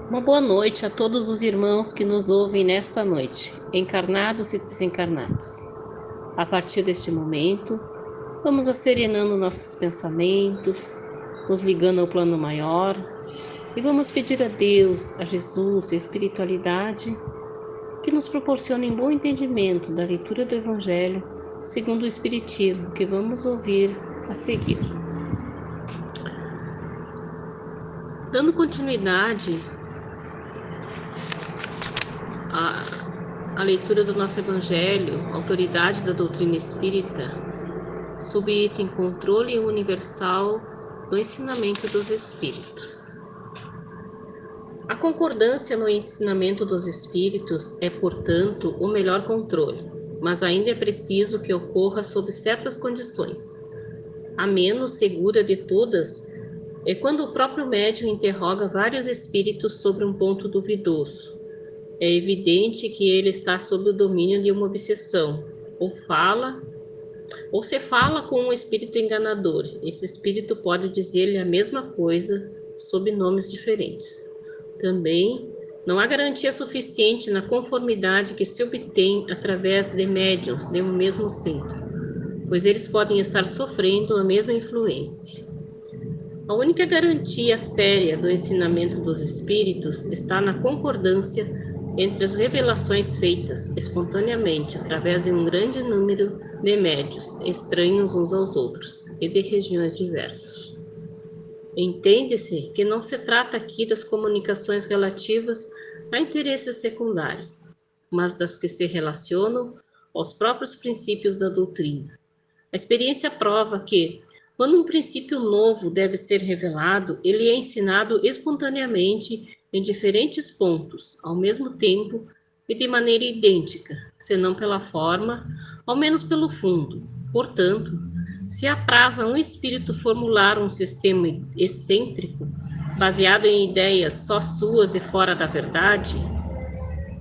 Uma boa noite a todos os irmãos que nos ouvem nesta noite, encarnados e desencarnados. A partir deste momento, vamos asserenando nossos pensamentos, nos ligando ao plano maior e vamos pedir a Deus, a Jesus e a espiritualidade que nos proporcionem bom entendimento da leitura do Evangelho segundo o Espiritismo que vamos ouvir a seguir. Dando continuidade a leitura do nosso Evangelho, Autoridade da Doutrina Espírita, subitem Controle Universal do Ensinamento dos Espíritos. A concordância no ensinamento dos Espíritos é, portanto, o melhor controle, mas ainda é preciso que ocorra sob certas condições. A menos segura de todas é quando o próprio médium interroga vários espíritos sobre um ponto duvidoso. É evidente que ele está sob o domínio de uma obsessão, ou se fala com um espírito enganador. Esse espírito pode dizer-lhe a mesma coisa sob nomes diferentes. Também não há garantia suficiente na conformidade que se obtém através de médiuns de um mesmo centro, pois eles podem estar sofrendo a mesma influência. A única garantia séria do ensinamento dos espíritos está na concordância entre as revelações feitas espontaneamente através de um grande número de médiuns, estranhos uns aos outros e de regiões diversas. Entende-se que não se trata aqui das comunicações relativas a interesses secundários, mas das que se relacionam aos próprios princípios da doutrina. A experiência prova que, quando um princípio novo deve ser revelado, ele é ensinado espontaneamente em diferentes pontos, ao mesmo tempo e de maneira idêntica, senão pela forma, ao menos pelo fundo. Portanto, se apraz a um espírito formular um sistema excêntrico, baseado em ideias só suas e fora da verdade,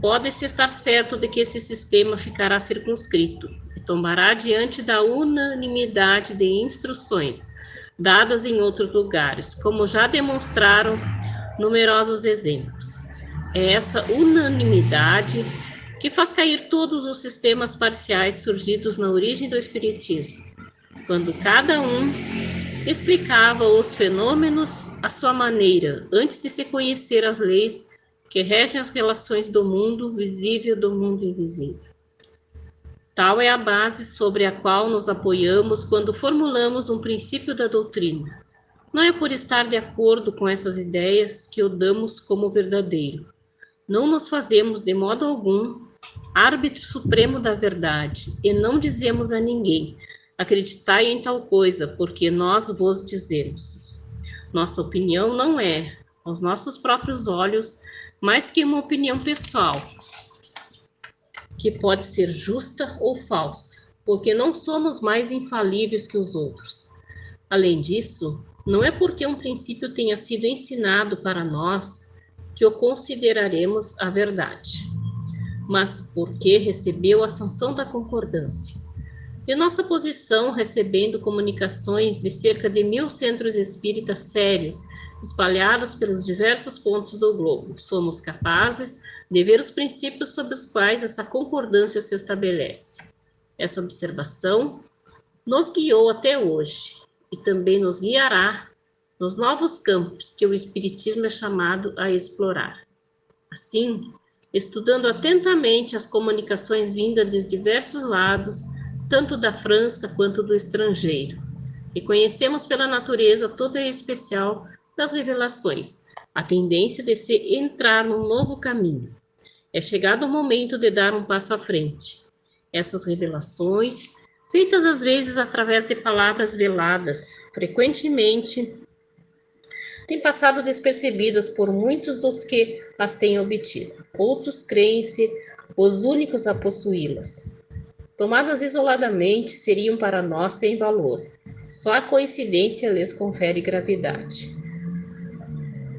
pode-se estar certo de que esse sistema ficará circunscrito e tombará diante da unanimidade de instruções dadas em outros lugares, como já demonstraram numerosos exemplos. É essa unanimidade que faz cair todos os sistemas parciais surgidos na origem do Espiritismo, quando cada um explicava os fenômenos à sua maneira, antes de se conhecer as leis que regem as relações do mundo visível e do mundo invisível. Tal é a base sobre a qual nos apoiamos quando formulamos um princípio da doutrina. Não é por estar de acordo com essas ideias que o damos como verdadeiro. Não nos fazemos de modo algum árbitro supremo da verdade e não dizemos a ninguém: acreditai em tal coisa, porque nós vos dizemos. Nossa opinião não é, aos nossos próprios olhos, mais que uma opinião pessoal, que pode ser justa ou falsa, porque não somos mais infalíveis que os outros. Além disso, não é porque um princípio tenha sido ensinado para nós que o consideraremos a verdade, mas porque recebeu a sanção da concordância. De nossa posição, recebendo comunicações de cerca de 1000 centros espíritas sérios, espalhados pelos diversos pontos do globo, somos capazes de ver os princípios sob os quais essa concordância se estabelece. Essa observação nos guiou até hoje e também nos guiará nos novos campos que o Espiritismo é chamado a explorar. Assim, estudando atentamente as comunicações vindas de diversos lados, tanto da França quanto do estrangeiro, e conhecemos pela natureza toda e especial das revelações, a tendência de se entrar num novo caminho. É chegado o momento de dar um passo à frente. Essas revelações, feitas às vezes através de palavras veladas, frequentemente têm passado despercebidas por muitos dos que as têm obtido. Outros creem-se os únicos a possuí-las. Tomadas isoladamente, seriam para nós sem valor. Só a coincidência lhes confere gravidade.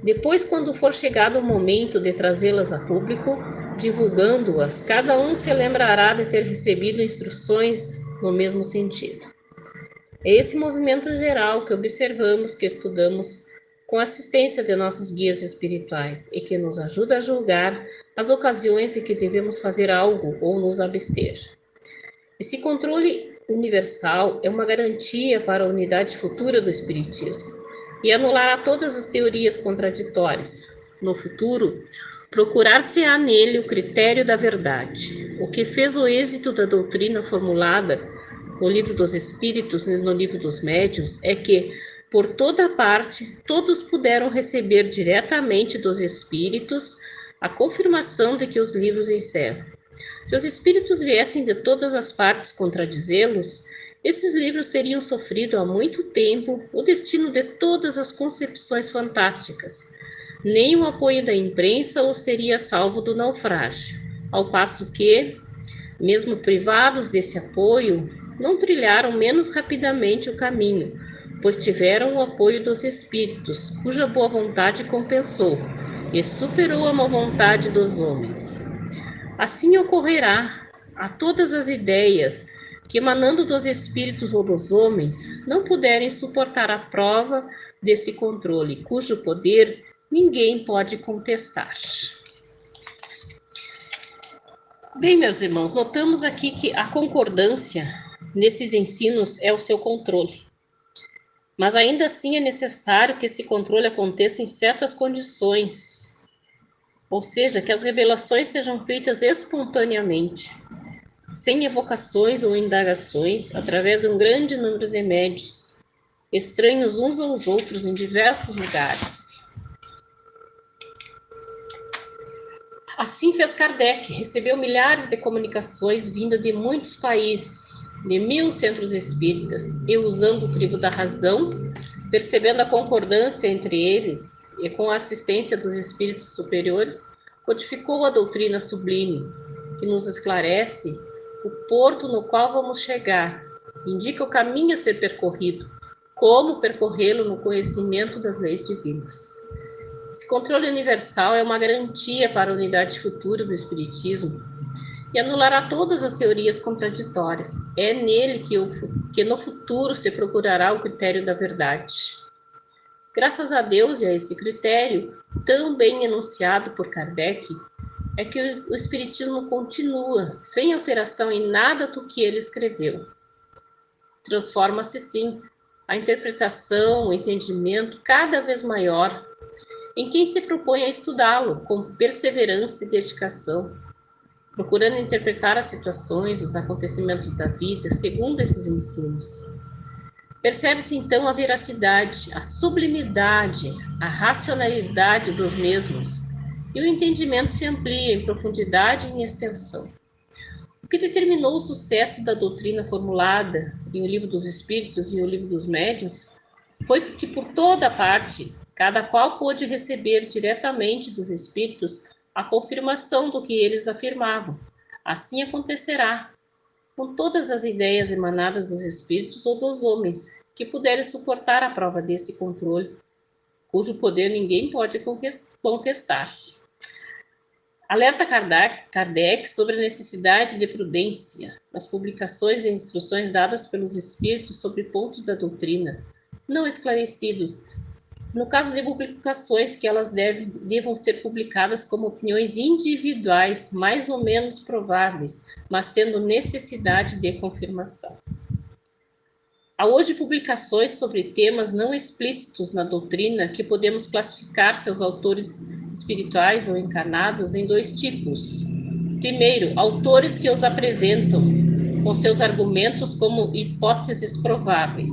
Depois, quando for chegado o momento de trazê-las a público, divulgando-as, cada um se lembrará de ter recebido instruções no mesmo sentido. É esse movimento geral que observamos, que estudamos com a assistência de nossos guias espirituais e que nos ajuda a julgar as ocasiões em que devemos fazer algo ou nos abster. Esse controle universal é uma garantia para a unidade futura do Espiritismo e anulará todas as teorias contraditórias. No futuro, procurar-se-á nele o critério da verdade, o que fez o êxito da doutrina formulada no Livro dos Espíritos e no Livro dos Médiuns é que, por toda parte, todos puderam receber diretamente dos Espíritos a confirmação de que os livros encerram. Se os espíritos viessem de todas as partes contradizê-los, esses livros teriam sofrido há muito tempo o destino de todas as concepções fantásticas. Nem o apoio da imprensa os teria salvo do naufrágio, ao passo que, mesmo privados desse apoio, não trilharam menos rapidamente o caminho, pois tiveram o apoio dos espíritos, cuja boa vontade compensou e superou a má vontade dos homens. Assim ocorrerá a todas as ideias que, emanando dos espíritos ou dos homens, não puderem suportar a prova desse controle, cujo poder ninguém pode contestar. Bem, meus irmãos, notamos aqui que a concordância nesses ensinos é o seu controle. Mas ainda assim é necessário que esse controle aconteça em certas condições, ou seja, que as revelações sejam feitas espontaneamente, sem evocações ou indagações, através de um grande número de médiuns, estranhos uns aos outros em diversos lugares. Assim fez Kardec, recebeu milhares de comunicações vindas de muitos países, de 1000 centros espíritas, e usando o crivo da razão, percebendo a concordância entre eles e com a assistência dos espíritos superiores, codificou a doutrina sublime, que nos esclarece o porto no qual vamos chegar, indica o caminho a ser percorrido, como percorrê-lo no conhecimento das leis divinas. Esse controle universal é uma garantia para a unidade futura do Espiritismo e anulará todas as teorias contraditórias. É nele que no futuro se procurará o critério da verdade. Graças a Deus e a esse critério, tão bem enunciado por Kardec, é que o Espiritismo continua, sem alteração em nada do que ele escreveu. Transforma-se, sim, a interpretação, o entendimento cada vez maior em quem se propõe a estudá-lo com perseverança e dedicação, procurando interpretar as situações, os acontecimentos da vida segundo esses ensinos. Percebe-se então a veracidade, a sublimidade, a racionalidade dos mesmos, e o entendimento se amplia em profundidade e em extensão. O que determinou o sucesso da doutrina formulada em O Livro dos Espíritos e O Livro dos Médiuns foi que, por toda parte, cada qual pôde receber diretamente dos espíritos a confirmação do que eles afirmavam. Assim acontecerá com todas as ideias emanadas dos espíritos ou dos homens que puderem suportar a prova desse controle, cujo poder ninguém pode contestar. Alerta Kardec sobre a necessidade de prudência nas publicações de instruções dadas pelos espíritos sobre pontos da doutrina não esclarecidos, no caso de publicações que elas devam ser publicadas como opiniões individuais, mais ou menos prováveis, mas tendo necessidade de confirmação. Há hoje publicações sobre temas não explícitos na doutrina que podemos classificar seus autores espirituais ou encarnados em dois tipos. Primeiro, autores que os apresentam com seus argumentos como hipóteses prováveis.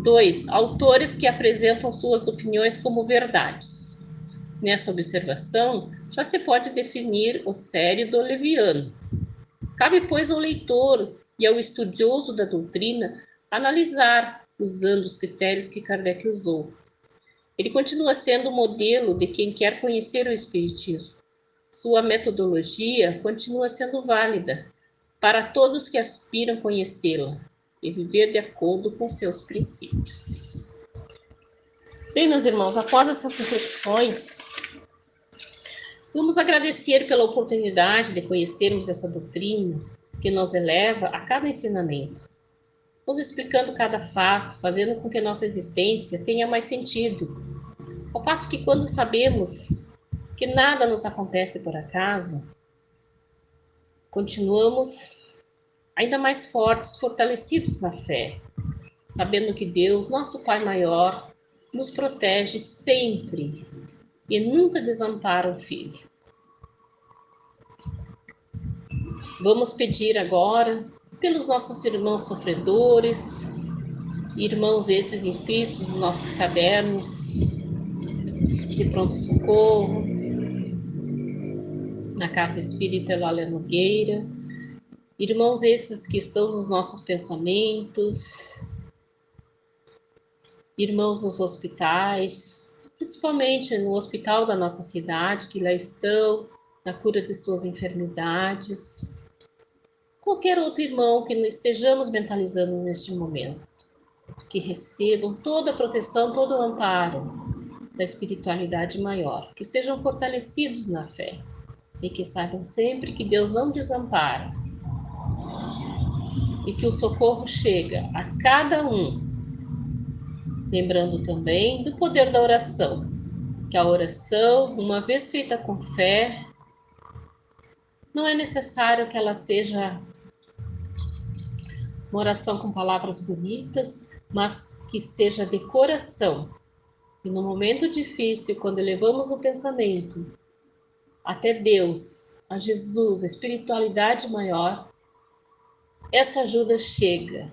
2. Autores que apresentam suas opiniões como verdades. Nessa observação, já se pode definir o sério do leviano. Cabe, pois, ao leitor e ao estudioso da doutrina analisar, usando os critérios que Kardec usou. Ele continua sendo o modelo de quem quer conhecer o Espiritismo. Sua metodologia continua sendo válida para todos que aspiram conhecê-la e viver de acordo com seus princípios. Bem, meus irmãos, após essas reflexões, vamos agradecer pela oportunidade de conhecermos essa doutrina que nos eleva a cada ensinamento. nos explicando cada fato, fazendo com que nossa existência tenha mais sentido. Ao passo que quando sabemos que nada nos acontece por acaso, continuamos ainda mais fortes, fortalecidos na fé, sabendo que Deus, nosso Pai maior, nos protege sempre e nunca desampara o filho. Vamos pedir agora pelos nossos irmãos sofredores, irmãos esses inscritos nos nossos cadernos de pronto-socorro, na Casa Espírita Eulália Nogueira, irmãos esses que estão nos nossos pensamentos, irmãos nos hospitais, principalmente no hospital da nossa cidade, que lá estão na cura de suas enfermidades, qualquer outro irmão que estejamos mentalizando neste momento, que recebam toda a proteção, todo o amparo da espiritualidade maior, que sejam fortalecidos na fé e que saibam sempre que Deus não desampara e que o socorro chega a cada um. Lembrando também do poder da oração, que a oração, uma vez feita com fé, não é necessário que ela seja uma oração com palavras bonitas, mas que seja de coração. E no momento difícil, quando elevamos o pensamento até Deus, a Jesus, a espiritualidade maior, essa ajuda chega.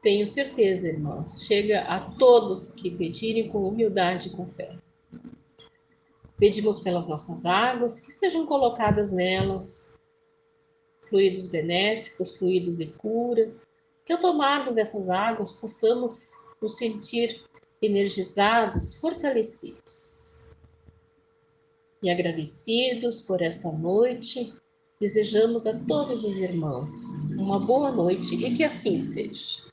Tenho certeza, irmãos, chega a todos que pedirem com humildade e com fé. Pedimos pelas nossas águas, que sejam colocadas nelas fluidos benéficos, fluidos de cura, que ao tomarmos dessas águas possamos nos sentir energizados, fortalecidos. E agradecidos por esta noite, desejamos a todos os irmãos uma boa noite e que assim seja.